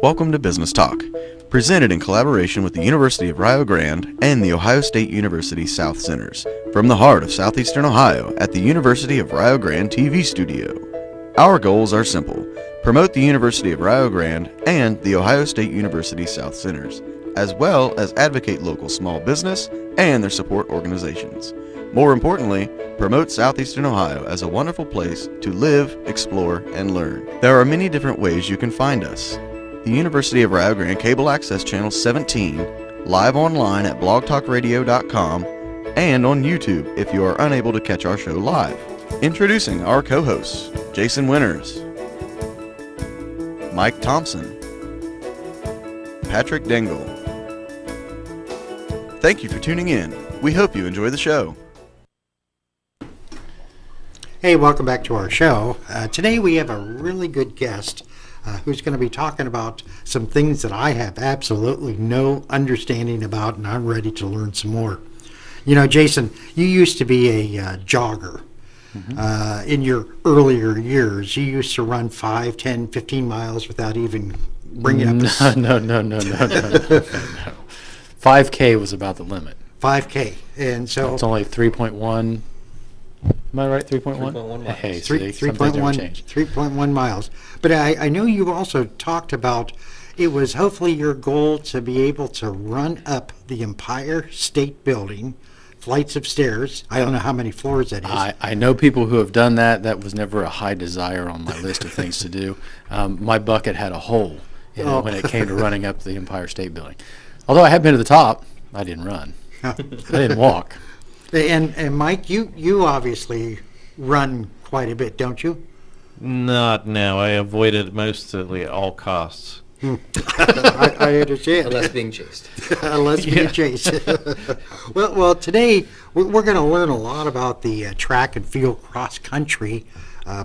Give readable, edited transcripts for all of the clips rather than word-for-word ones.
Welcome to Business Talk, presented in collaboration with the University of Rio Grande and the Ohio State University South Centers, from the heart of southeastern Ohio at the University of Rio Grande TV studio. Our goals are simple: promote the University of Rio Grande and the Ohio State University South Centers, as well as advocate local small business and their support organizations. More importantly, promote Southeastern Ohio as a wonderful place to live, explore, and learn. There are many different ways you can find us. The University of Rio Grande Cable Access Channel 17, live online at blogtalkradio.com, and on YouTube if you are unable to catch our show live. Introducing our co-hosts, Jason Winters, Mike Thompson, Patrick Dengel. Thank you for tuning in. We hope you enjoy the show. Hey, welcome back to our show. Today we have a really good guest who's going to be talking about some things that I have absolutely no understanding about, and I'm ready to learn some more. You know, Jason, you used to be a jogger. In your earlier years. You used to run 5, 10, 15 miles without even bringing up the... No. 5K was about the limit. 5K. And so... It's only 3.1... Am I right? 3.1? 3.1 miles. Hey, 3.1 miles. But I know you also talked about it was hopefully your goal to be able to run up the Empire State Building, flights of stairs. I don't know how many floors that is. I know people who have done that. That was never a high desire on my list of things to do. My bucket had a hole in it when it came to running up the Empire State Building. Although I have been to the top, I didn't run. I didn't walk. And Mike, you obviously run quite a bit, don't you? Not now. I avoid it mostly at all costs. I understand. Unless being chased. Unless being chased. well, today we're going to learn a lot about the track and field cross country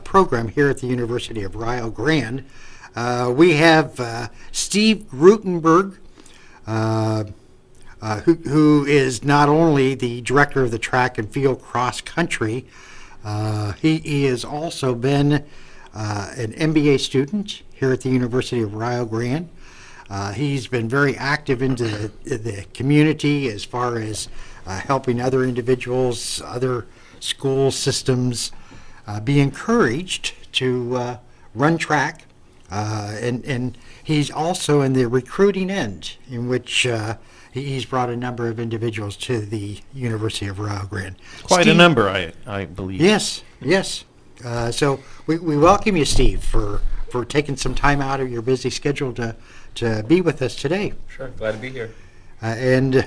program here at the University of Rio Grande. We have Steve Gruenberg, who is not only the director of the track and field cross country, he has also been an MBA student here at the University of Rio Grande. He's been very active into the community as far as helping other individuals, other school systems be encouraged to run track. And he's also in the recruiting end, in which he's brought a number of individuals to the University of Rio Grande. Quite Steve, a number, I believe. Yes. So we welcome you, Steve, for taking some time out of your busy schedule to be with us today. Sure, glad to be here. And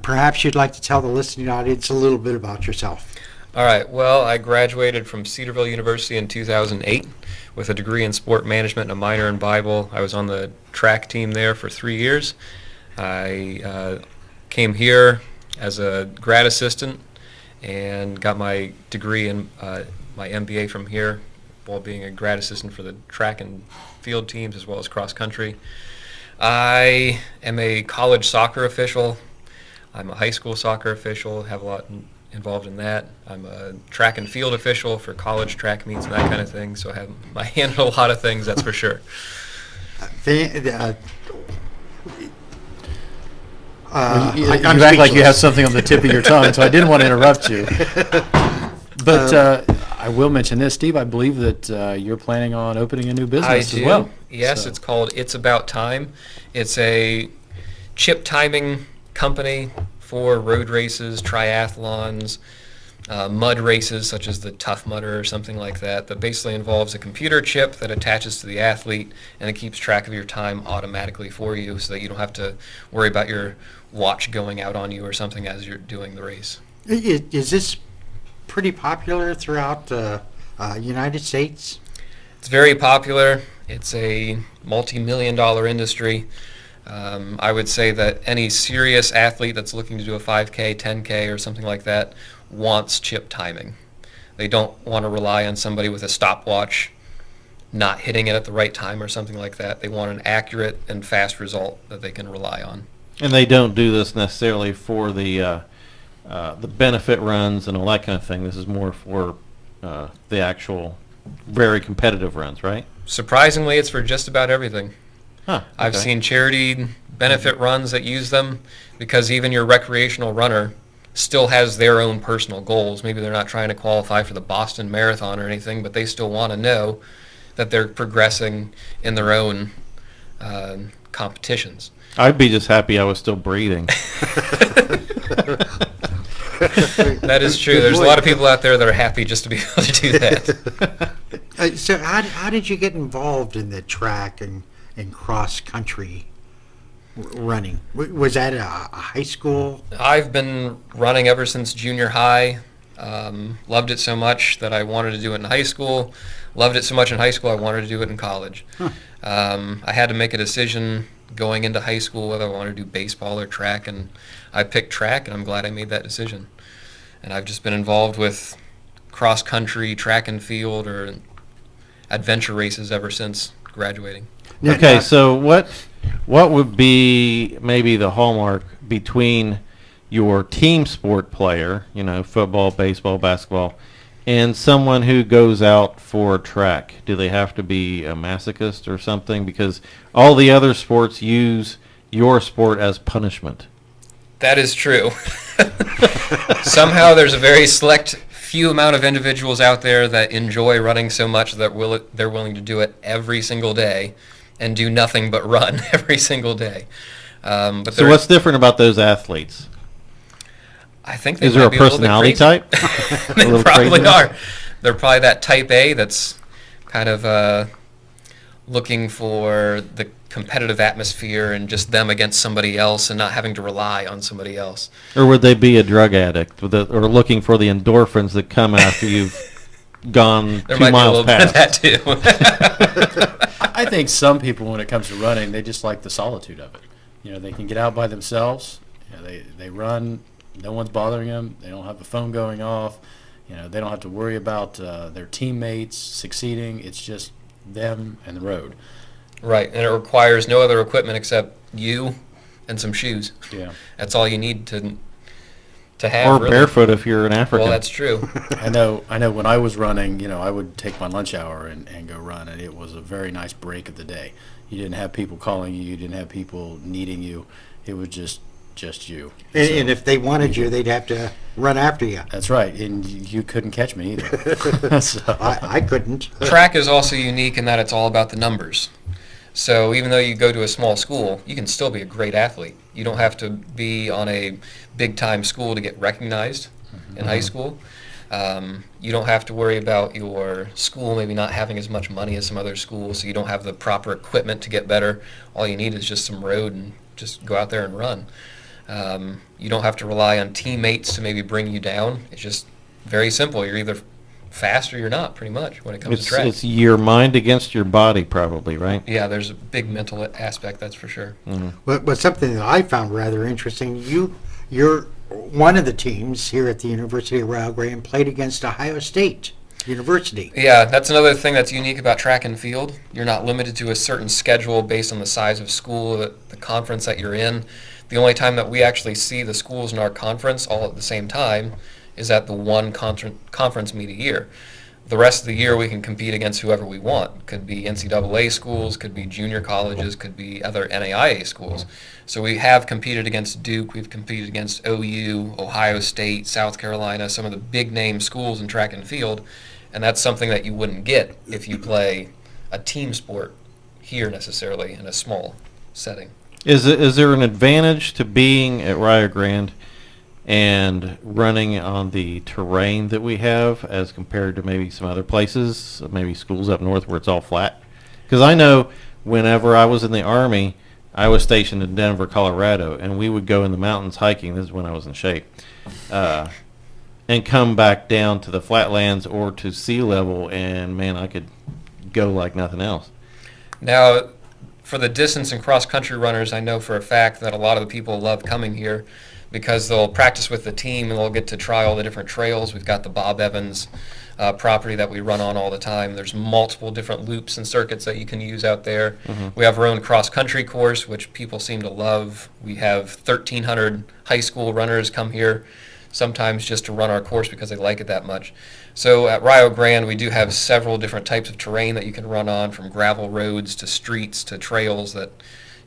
perhaps you'd like to tell the listening audience a little bit about yourself. All right, well, I graduated from Cedarville University in 2008 with a degree in sport management and a minor in Bible. I was on the track team there for 3 years. I came here as a grad assistant and got my degree in my MBA from here while being a grad assistant for the track and field teams as well as cross country. I am a college soccer official. I'm a high school soccer official, have a lot involved in that. I'm a track and field official for college track meets and that kind of thing, so I have my hand in a lot of things, that's for sure. You act like you have something on the tip of your tongue, so I didn't want to interrupt you. But I will mention this, Steve. I believe that you're planning on opening a new business as well. Yes, so. It's called It's About Time. It's a chip timing company for road races, triathlons, mud races such as the Tough Mudder or something like that basically involves a computer chip that attaches to the athlete and it keeps track of your time automatically for you so that you don't have to worry about your watch going out on you or something as you're doing the race. Is this pretty popular throughout the United States? It's very popular. It's a multi-million-dollar industry. I would say that any serious athlete that's looking to do a 5K, 10K, or something like that wants chip timing. They don't want to rely on somebody with a stopwatch not hitting it at the right time or something like that. They want an accurate and fast result that they can rely on. And they don't do this necessarily for the benefit runs and all that kind of thing. This is more for the actual very competitive runs, right? Surprisingly, it's for just about everything. Huh. I've okay. seen charity benefit runs that use them because even your recreational runner still has their own personal goals. Maybe they're not trying to qualify for the Boston Marathon or anything, but they still want to know that they're progressing in their own competitions. I'd be just happy I was still breathing. That is true. There's a lot of people out there that are happy just to be able to do that. So how did you get involved in the track and cross country running? Was that a high school? I've been running ever since junior high. Loved it so much that I wanted to do it in high school. Loved it so much in high school I wanted to do it in college. Huh. I had to make a decision going into high school whether I wanted to do baseball or track, and I picked track, and I'm glad I made that decision. And I've just been involved with cross country, track and field, or adventure races ever since graduating. Okay, so what would be maybe the hallmark between your team sport player, football, baseball, basketball, and someone who goes out for track? Do they have to be a masochist or something? Because all the other sports use your sport as punishment. That is true. Somehow there's a very select few amount of individuals out there that enjoy running so much that they're willing to do it every single day and do nothing but run every single day. So what's different about those athletes? I think they Is there might a be little bit personality crazy. type? They little probably crazy? are. They're probably that type A that's kind of looking for the competitive atmosphere and just them against somebody else and not having to rely on somebody else. Or would they be a drug addict or looking for the endorphins that come after you've gone There 2 might be a miles little bit of past? that too. I think some people, when it comes to running, they just like the solitude of it. They can get out by themselves. They run. No one's bothering them. They don't have the phone going off. They don't have to worry about their teammates succeeding. It's just them and the road. Right, and it requires no other equipment except you and some shoes. Yeah. That's all you need to have. Or really. barefoot if you're an African. Well, that's true. I know when I was running, I would take my lunch hour and go run, and it was a very nice break of the day. You didn't have people calling you. You didn't have people needing you. It was just you. And if they wanted you, they'd have to run after you. That's right, and you couldn't catch me either. So, I couldn't. Track is also unique in that it's all about the numbers. So even though you go to a small school, you can still be a great athlete. You don't have to be on a big-time school to get recognized in high school. You don't have to worry about your school maybe not having as much money as some other schools, so you don't have the proper equipment to get better. All you need is just some road and just go out there and run. You don't have to rely on teammates to maybe bring you down. It's just very simple. You're either fast or you're not, pretty much, when it comes to track. It's your mind against your body, probably, right? Yeah, there's a big mental aspect, that's for sure. But something that I found rather interesting, you're one of the teams here at the University of Rio Grande played against Ohio State University. Yeah, that's another thing that's unique about track and field. You're not limited to a certain schedule based on the size of school, the conference that you're in. The only time that we actually see the schools in our conference all at the same time is at the one conference meet a year. The rest of the year we can compete against whoever we want. Could be NCAA schools, could be junior colleges, could be other NAIA schools. So we have competed against Duke, we've competed against OU, Ohio State, South Carolina, some of the big name schools in track and field, and that's something that you wouldn't get if you play a team sport here necessarily in a small setting. Is there an advantage to being at Rio Grande and running on the terrain that we have as compared to maybe some other places, maybe schools up north where it's all flat? Because I know whenever I was in the Army, I was stationed in Denver, Colorado, and we would go in the mountains hiking. This is when I was in shape. And come back down to the flatlands or to sea level, and, man, I could go like nothing else. Now, for the distance and cross-country runners, I know for a fact that a lot of the people love coming here because they'll practice with the team and they'll get to try all the different trails. We've got the Bob Evans property that we run on all the time. There's multiple different loops and circuits that you can use out there. We have our own cross-country course, which people seem to love. We have 1,300 high school runners come here sometimes just to run our course because they like it that much. So at Rio Grande, we do have several different types of terrain that you can run on, from gravel roads to streets to trails that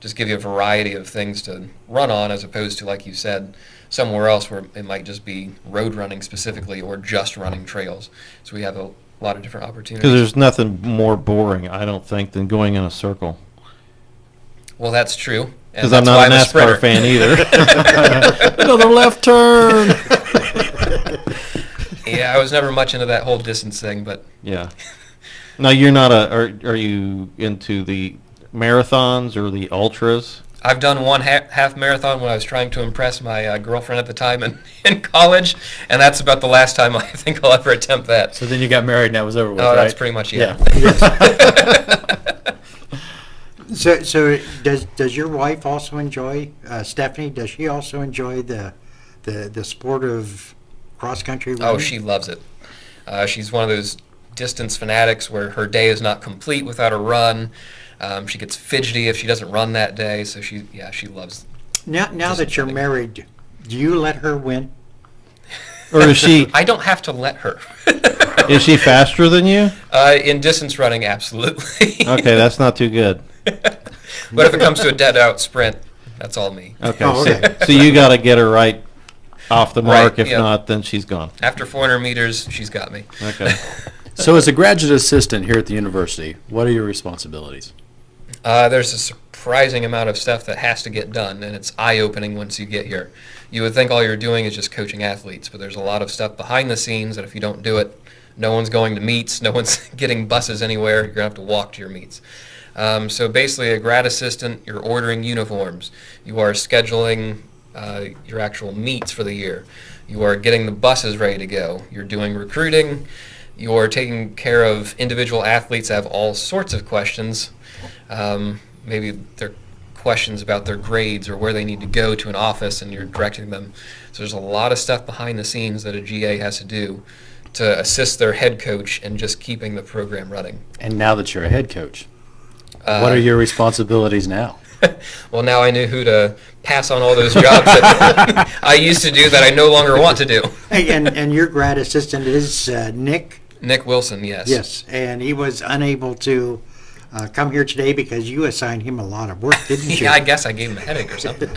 just give you a variety of things to run on, as opposed to, like you said, somewhere else where it might just be road running specifically or just running trails. So we have a lot of different opportunities. Because there's nothing more boring, I don't think, than going in a circle. Well, that's true. Because I'm not a NASCAR fan either. Another left turn. Yeah, I was never much into that whole distance thing, but Yeah. Now, you're not are you into the marathons or the ultras? I've done one half marathon when I was trying to impress my girlfriend at the time in college, and that's about the last time I think I'll ever attempt that. So then you got married and that was over with, Oh, right? that's pretty much it. So does your wife also enjoy, Stephanie, does she also enjoy the sport of cross-country running? Oh, she loves it. She's one of those distance fanatics where her day is not complete without a run. She gets fidgety if she doesn't run that day, so she loves Now that you're married, do you let her win? Or is she I don't have to let her. is she faster than you? In distance running, absolutely. Okay, that's not too good. But if it comes to a dead-out sprint, that's all me. Okay, Oh, okay. So you got to get her right off the mark. Right, If yeah. not, then she's gone. After 400 meters, she's got me. Okay. So as a graduate assistant here at the university, what are your responsibilities? There's a surprising amount of stuff that has to get done, and it's eye-opening once you get here. You would think all you're doing is just coaching athletes, but there's a lot of stuff behind the scenes that if you don't do it, no one's going to meets, no one's getting buses anywhere, you're going to have to walk to your meets. So basically, a grad assistant, you're ordering uniforms, you are scheduling your actual meets for the year, you are getting the buses ready to go, you're doing recruiting, you are taking care of individual athletes that have all sorts of questions. Maybe they're questions about their grades or where they need to go to an office, and you're directing them. So there's a lot of stuff behind the scenes that a GA has to do to assist their head coach in just keeping the program running. And now that you're a head coach, what are your responsibilities now? Well, now I know who to pass on all those jobs that I used to do that I no longer want to do. Hey, and your grad assistant is Nick? Nick Wilson, yes. Yes, and he was unable to come here today because you assigned him a lot of work, didn't you? Yeah, I guess I gave him a headache or something.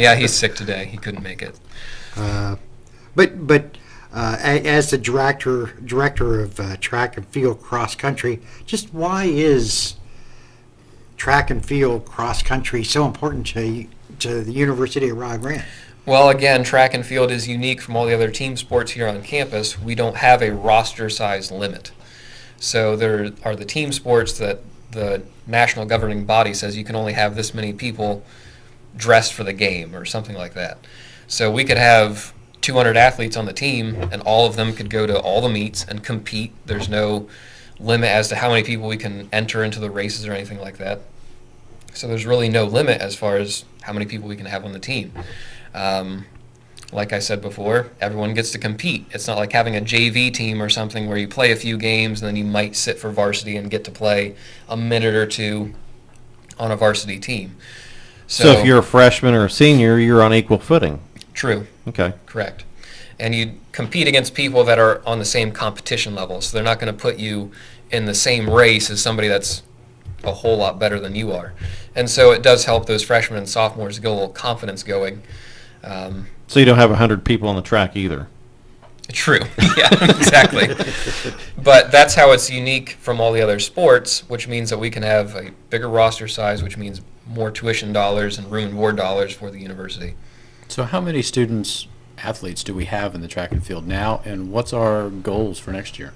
Yeah, he's sick today. He couldn't make it. But as the director of track and field cross country, just why is track and field cross country so important to the University of Rio Grande? Well, again, track and field is unique from all the other team sports here on campus. We don't have a roster size limit. So there are the team sports that the national governing body says you can only have this many people dressed for the game or something like that. So we could have 200 athletes on the team, and all of them could go to all the meets and compete. There's no limit as to how many people we can enter into the races or anything like that. So there's really no limit as far as how many people we can have on the team. Like I said before, everyone gets to compete. It's not like having a JV team or something where you play a few games and then you might sit for varsity and get to play a minute or two on a varsity team. So if you're a freshman or a senior, you're on equal footing. True. Okay. Correct. And you compete against people that are on the same competition level, so they're not going to put you in the same race as somebody that's a whole lot better than you are. And so it does help those freshmen and sophomores get a little confidence going. So you don't have 100 people on the track either. True. Yeah, exactly. But that's how it's unique from all the other sports, which means that we can have a bigger roster size, which means more tuition dollars and room and board dollars for the university. So how many students, athletes, do we have in the track and field now, and what's our goals for next year?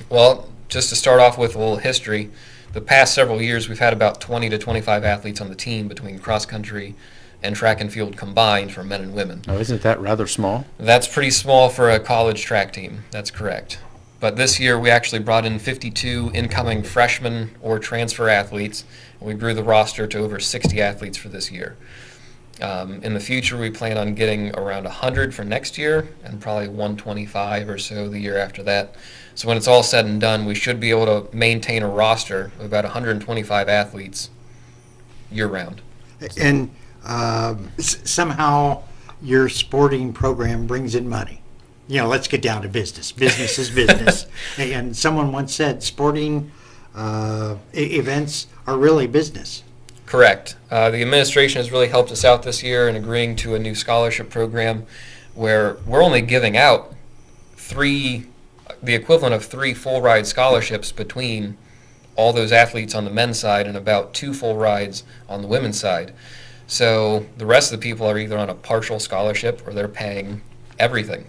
Well, just to start off with a little history, the past several years we've had about 20 to 25 athletes on the team between cross country and track and field combined for men and women. Oh, isn't that rather small? That's pretty small for a college track team. That's correct. But this year we actually brought in 52 incoming freshmen or transfer athletes, and we grew the roster to over 60 athletes for this year. In the future, we plan on getting around 100 for next year and probably 125 or so the year after that. So when it's all said and done, we should be able to maintain a roster of about 125 athletes year-round. And somehow your sporting program brings in money. let's get down to business. Business is business. And someone once said sporting events are really business. Correct. The administration has really helped us out this year in agreeing to a new scholarship program where we're only giving out the equivalent of 3 full ride scholarships between all those athletes on the men's side and about 2 full rides on the women's side. So the rest of the people are either on a partial scholarship or they're paying everything.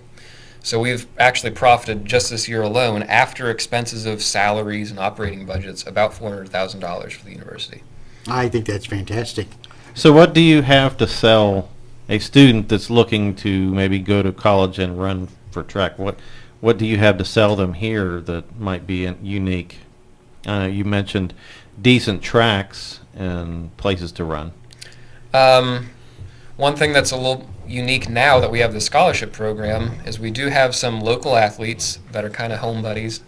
So we've actually profited just this year alone, after expenses of salaries and operating budgets, about $400,000 for the university. I think that's fantastic. So what do you have to sell a student that's looking to maybe go to college and run for track? What do you have to sell them here that might be unique? You mentioned decent tracks and places to run. One thing that's a little unique now that we have the scholarship program is we do have some local athletes that are kind of home buddies.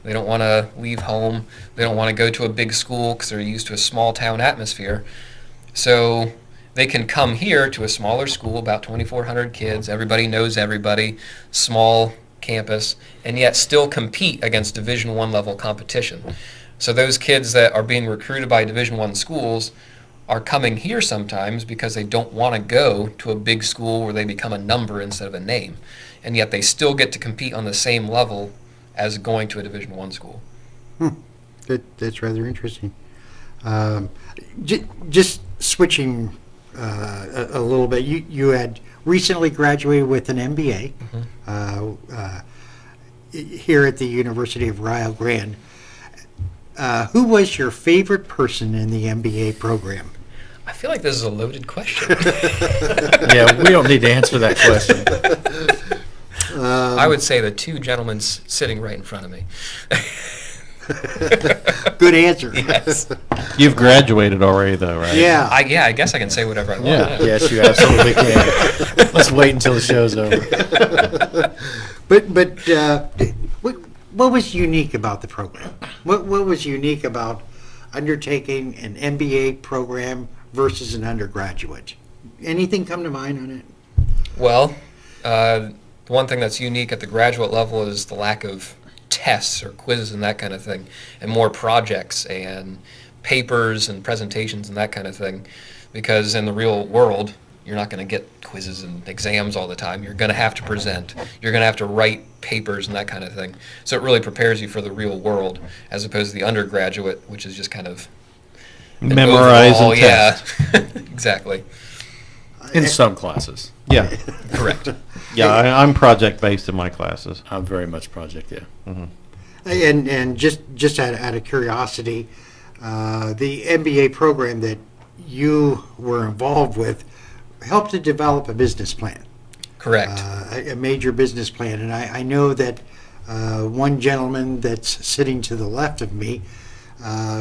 They don't want to leave home. They don't want to go to a big school because they're used to a small town atmosphere. So they can come here to a smaller school, about 2,400 kids. Everybody knows everybody, small campus, and yet still compete against Division I level competition. So those kids that are being recruited by Division I schools are coming here sometimes because they don't want to go to a big school where they become a number instead of a name. And yet they still get to compete on the same level as going to a Division I school. That's rather interesting. Just switching a little bit, you had recently graduated with an MBA here at the University of Rio Grande. Who was your favorite person in the MBA program? I feel like this is a loaded question. Yeah, we don't need to answer that question. I would say the 2 gentlemen sitting right in front of me. Good answer. Yes. You've graduated already, though, right? Yeah. I guess I can say whatever I want. Yeah. Yes, you absolutely can. Let's wait until the show's over. But what was unique about the program? What was unique about undertaking an MBA program versus an undergraduate? Anything come to mind on it? Well, the one thing that's unique at the graduate level is the lack of tests or quizzes and that kind of thing, and more projects and papers and presentations and that kind of thing. Because in the real world, you're not going to get quizzes and exams all the time. You're going to have to present. You're going to have to write papers and that kind of thing. So it really prepares you for the real world, as opposed to the undergraduate, which is just kind of Memorize overall, and yeah, test. exactly. In some classes. Yeah. Correct. Yeah, I'm project-based in my classes. I'm very much project, yeah. And just out of curiosity, the MBA program that you were involved with helped to develop a business plan. Correct. A major business plan. And I know that one gentleman that's sitting to the left of me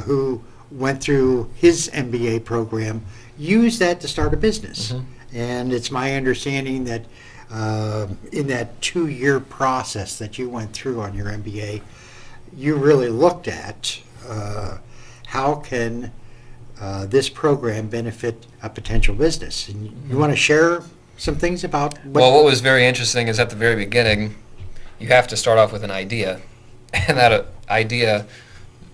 who went through his MBA program used that to start a business. And it's my understanding that in that 2-year process that you went through on your MBA, you really looked at how can this program benefit a potential business. And you want to share some things about what was very interesting is at the very beginning, you have to start off with an idea. And that idea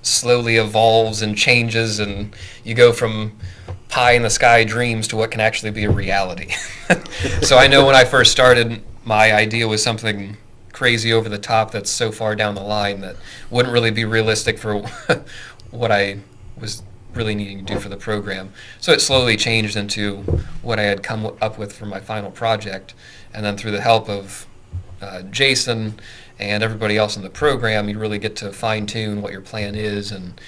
slowly evolves and changes, and you go from pie in the sky dreams to what can actually be a reality. So I know when I first started, my idea was something crazy over the top that's so far down the line that wouldn't really be realistic for what I was really needing to do for the program. So it slowly changed into what I had come up with for my final project, and then through the help of Jason and everybody else in the program, you really get to fine-tune what your plan is, and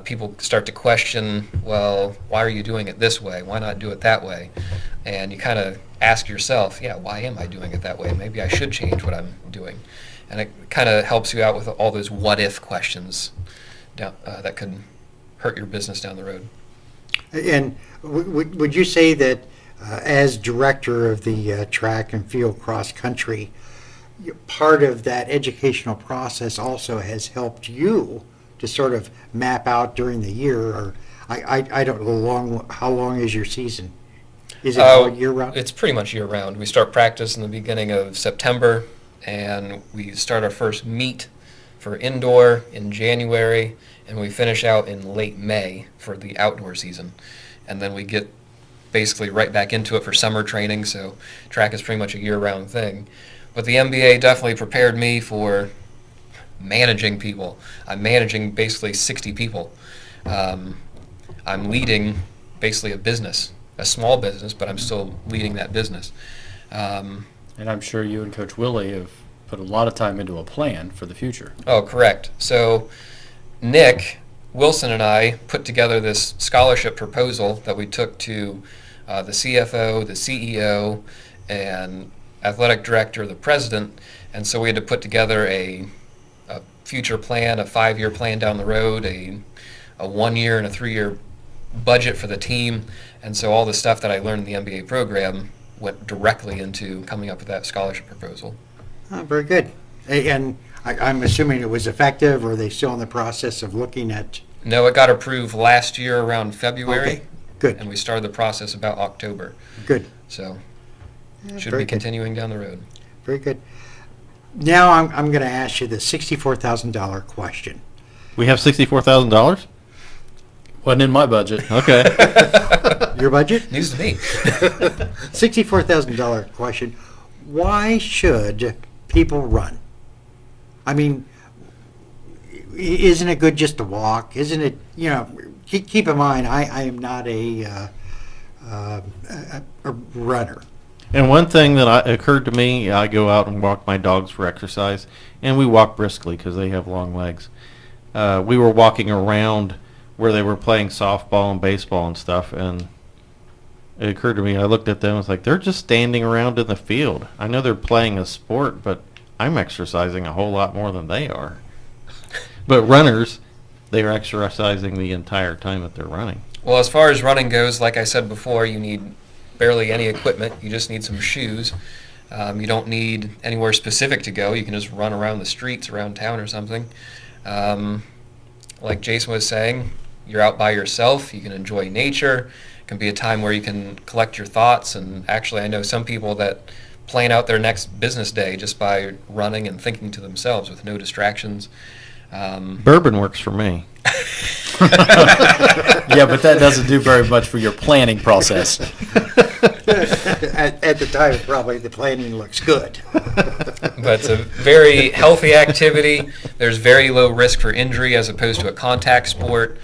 people start to question, well, why are you doing it this way? Why not do it that way? And you kind of ask yourself, yeah, why am I doing it that way? Maybe I should change what I'm doing. And it kind of helps you out with all those what-if questions that could hurt your business down the road. And would you say that as director of the track and field cross country, part of that educational process also has helped you to sort of map out during the year, or I don't know how long is your season? Is it all year round? It's pretty much year round. We start practice in the beginning of September, and we start our first meet for indoor in January, and we finish out in late May for the outdoor season. And then we get basically right back into it for summer training, so track is pretty much a year-round thing. But the MBA definitely prepared me for managing people. I'm managing basically 60 people. I'm leading basically a business, a small business, but I'm still leading that business. And I'm sure you and Coach Willie have put a lot of time into a plan for the future. Oh, correct. So Nick Wilson and I put together this scholarship proposal that we took to the CFO, the CEO, and athletic director, the president, and so we had to put together a future plan, a 5-year plan down the road, a 1-year and a 3-year budget for the team, and so all the stuff that I learned in the MBA program went directly into coming up with that scholarship proposal. Oh, very good. And I'm assuming it was effective, or are they still in the process of looking at? No, it got approved last year around February. Okay, good. And we started the process about October. Good. So Yeah, should very be good. continuing down the road. Very good. Now I'm going to ask you the $64,000 question. We have $64,000? Wasn't in my budget. Okay. Your budget? News to me. $64,000 question. Why should people run? I mean, isn't it good just to walk? Isn't it, keep in mind, I am not a runner. And one thing that occurred to me, I go out and walk my dogs for exercise, and we walk briskly because they have long legs. We were walking around where they were playing softball and baseball and stuff, and it occurred to me, I looked at them, I was like, they're just standing around in the field. I know they're playing a sport, but I'm exercising a whole lot more than they are. But runners, they are exercising the entire time that they're running. Well, as far as running goes, like I said before, you need barely any equipment. You just need some shoes. You don't need anywhere specific to go. You can just run around the streets around town or something. Like Jason was saying, you're out by yourself. You can enjoy nature. It can be a time where you can collect your thoughts. And actually, I know some people that plan out their next business day just by running and thinking to themselves with no distractions. Bourbon works for me. Yeah, but that doesn't do very much for your planning process. At the time, probably the planning looks good. But it's a very healthy activity. There's very low risk for injury as opposed to a contact sport.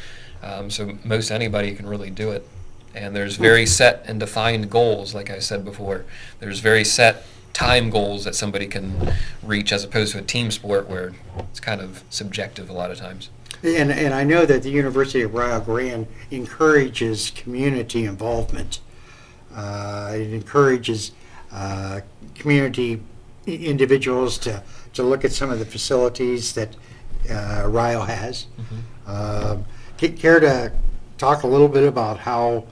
So most anybody can really do it. And there's very set and defined goals, like I said before. There's very set time goals that somebody can reach as opposed to a team sport where it's kind of subjective a lot of times. And I know that the University of Rio Grande encourages community involvement. It encourages community individuals to look at some of the facilities that Rio has. Care to talk a little bit about how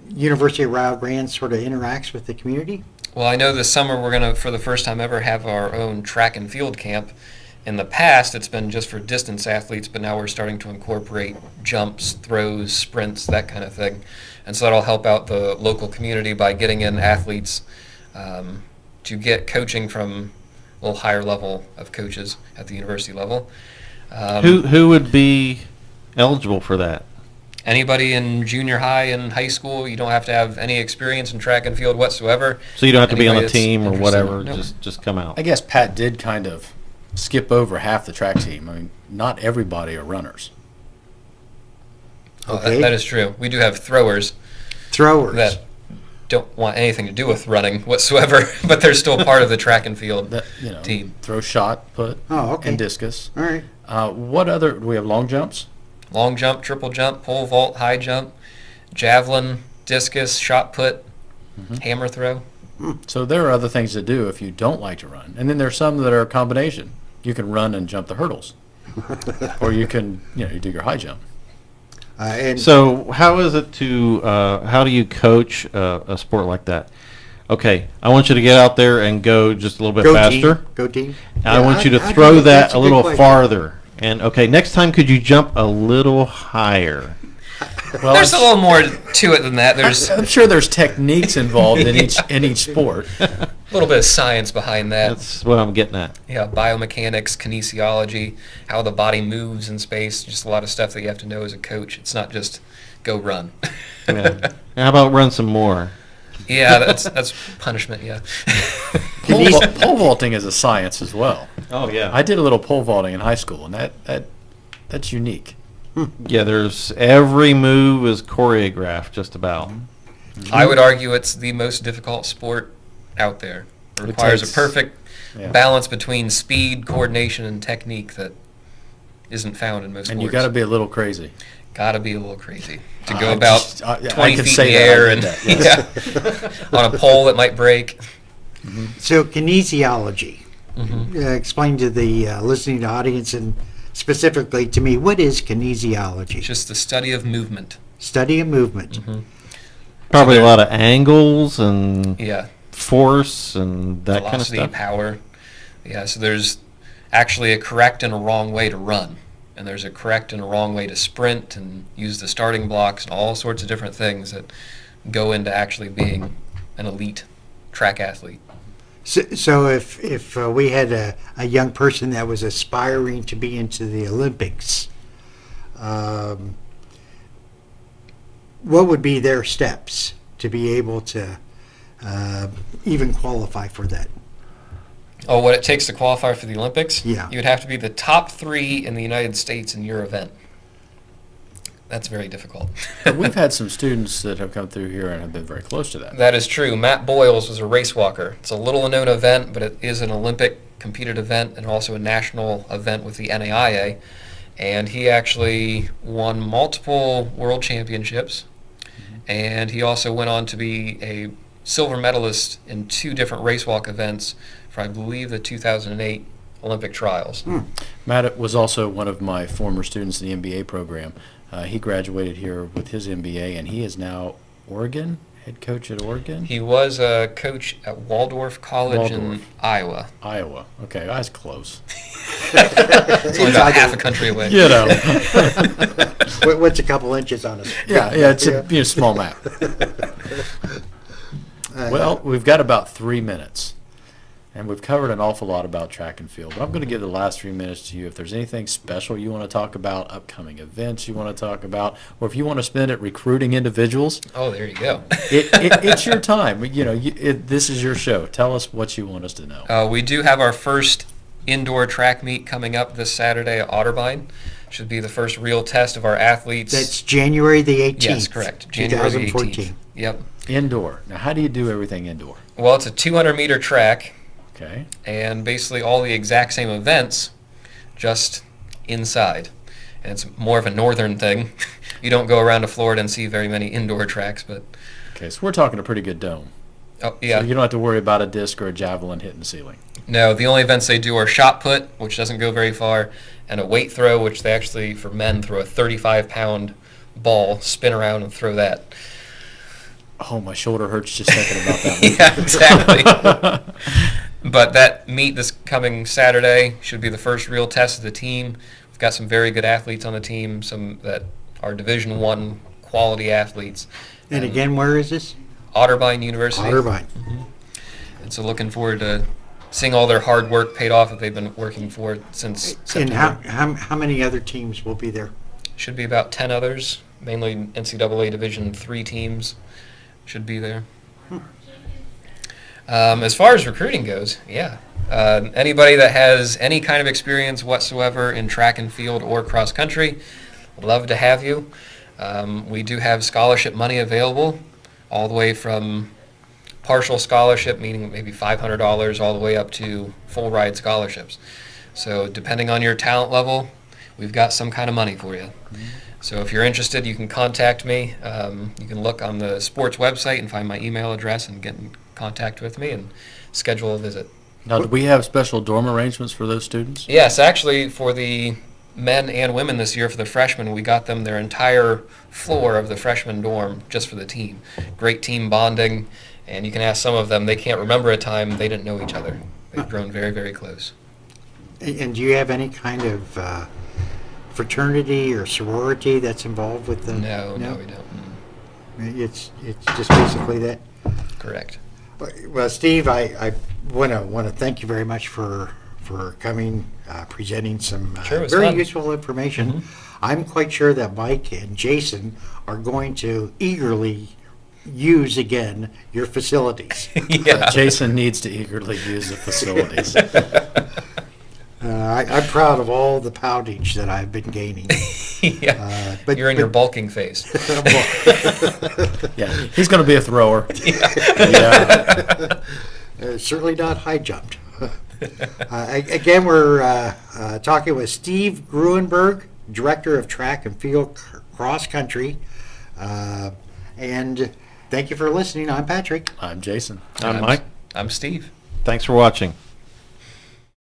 University of Rio Grande sort of interacts with the community? Well, I know this summer we're going to, for the first time ever, have our own track and field camp. In the past, it's been just for distance athletes, but now we're starting to incorporate jumps, throws, sprints, that kind of thing. And so that'll help out the local community by getting in athletes to get coaching from a little higher level of coaches at the university level. Who would be eligible for that? Anybody in junior high and high school. You don't have to have any experience in track and field whatsoever. So you don't have to be on Anybody a team or that's whatever, interested. No. just come out. I guess Pat did kind of skip over half the track team. I mean, not everybody are runners. Okay. That is true. We do have throwers Throwers. that don't want anything to do with running whatsoever, but they're still part of the track and field That team. throw, shot, put, Oh, okay. and discus. All right. What other? Do we have long jumps? Long jump, triple jump, pole vault, high jump, javelin, discus, shot put, hammer throw. So there are other things to do if you don't like to run, and then there's some that are a combination. You can run and jump the hurdles, or you can you do your high jump. And So how is it to, how do you coach a sport like that? Okay, I want you to get out there and go just a little bit go faster. team. Go team. I Yeah, want you to I throw think that's that a good little question. farther. And okay, next time could you jump a little higher? Well, There's a little more to it than that. There's I'm sure there's techniques involved in each sport. a little bit of science behind that. That's what I'm getting at. Yeah, biomechanics, kinesiology, how the body moves in space, just a lot of stuff that you have to know as a coach. It's not just go run. Yeah. How about run some more? Yeah, that's punishment, yeah. Pole vaulting is a science as well. Oh, yeah. I did a little pole vaulting in high school, and that's unique. Yeah, there's every move is choreographed, just about. I would argue it's the most difficult sport out there. It requires takes- a perfect Yeah. balance between speed, coordination, and technique that isn't found in most And sports. you got to be a little crazy. Gotta be a little crazy to go I about just- I 20 can feet say in the that I air did and that, yeah, on a pole that might break. So kinesiology. Explain to the listening audience and specifically to me, what is kinesiology? Just the study of movement. Study of movement. Probably a lot of angles and Yeah, force and that kind of velocity, stuff. power. Yeah, so there's actually a correct and a wrong way to run. And there's a correct and a wrong way to sprint and use the starting blocks and all sorts of different things that go into actually being an elite track athlete. So if we had a young person that was aspiring to be into the Olympics, what would be their steps to be able to even qualify for that? Oh, what it takes to qualify for the Olympics? Yeah. You would have to be the top 3 in the United States in your event. That's very difficult. But we've had some students that have come through here and have been very close to that. That is true. Matt Boyles was a race walker. It's a little known event, but it is an Olympic competed event and also a national event with the NAIA. And he actually won multiple world championships. And he also went on to be a silver medalist in 2 different race walk events for, I believe, the 2008 Olympic trials. Matt was also one of my former students in the MBA program. He graduated here with his MBA, and he is now Oregon, head coach at Oregon? He was a coach at Waldorf College in Waldorf. Iowa. Iowa. Okay, I was close. It's only about half a country away. You know. What's a couple inches on it? Yeah, it's a small map. Well, we've got about 3 minutes, and we've covered an awful lot about track and field. But I'm going to give the last 3 minutes to you. If there's anything special you want to talk about, upcoming events you want to talk about, or if you want to spend it recruiting individuals, Oh, there you go. it's your time. This is your show. Tell us what you want us to know. We do have our first indoor track meet coming up this Saturday at Otterbein. Should be the first real test of our athletes. That's January the 18th. Yes, correct. January the 2014. 18th. Yep. Indoor. Now, how do you do everything indoor? Well, it's a 200-meter track, Okay. and basically all the exact same events, just inside. And it's more of a northern thing. You don't go around to Florida and see very many indoor tracks, but Okay, so we're talking a pretty good dome. oh yeah. So you don't have to worry about a disc or a javelin hitting the ceiling. No, the only events they do are shot put, which doesn't go very far, and a weight throw, which they actually, for men, throw a 35-pound ball, spin around, and throw that. Oh, my shoulder hurts just thinking about that one. Yeah, exactly. But that meet this coming Saturday should be the first real test of the team. We've got some very good athletes on the team, some that are Division I quality athletes. And again, where is this? Otterbein University. Otterbein. And so looking forward to seeing all their hard work paid off that they've been working for since And September. how many other teams will be there? Should be about 10 others, mainly NCAA Division III teams should be there. As far as recruiting goes, yeah. Anybody that has any kind of experience whatsoever in track and field or cross country, love to have you. We do have scholarship money available, all the way from partial scholarship, meaning maybe $500, all the way up to full ride scholarships. So depending on your talent level, we've got some kind of money for you. So if you're interested, you can contact me. You can look on the sports website and find my email address and get in contact with me and schedule a visit. Now, do we have special dorm arrangements for those students? Yes, actually, for the men and women this year, for the freshmen, we got them their entire floor of the freshman dorm just for the team. Great team bonding, and you can ask some of them, they can't remember a time they didn't know each other. They've grown very, very close. And do you have any kind of fraternity or sorority that's involved with the? No, we don't. It's just basically that. Correct. Well, Steve, I want to thank you very much for coming, presenting some Sure, it was very fun. useful information. I'm quite sure that Mike and Jason are going to eagerly use again your facilities. Yeah. Jason needs to eagerly use the facilities. I'm proud of all the poundage that I've been gaining. Yeah. But- You're in your but- bulking phase. Yeah, he's going to be a thrower. Yeah. Certainly not high jumped. Again, we're talking with Steve Gruenberg, Director of Track and Field Cross Country. And thank you for listening. I'm Patrick. I'm Jason. I'm Mike. I'm Steve. Thanks for watching.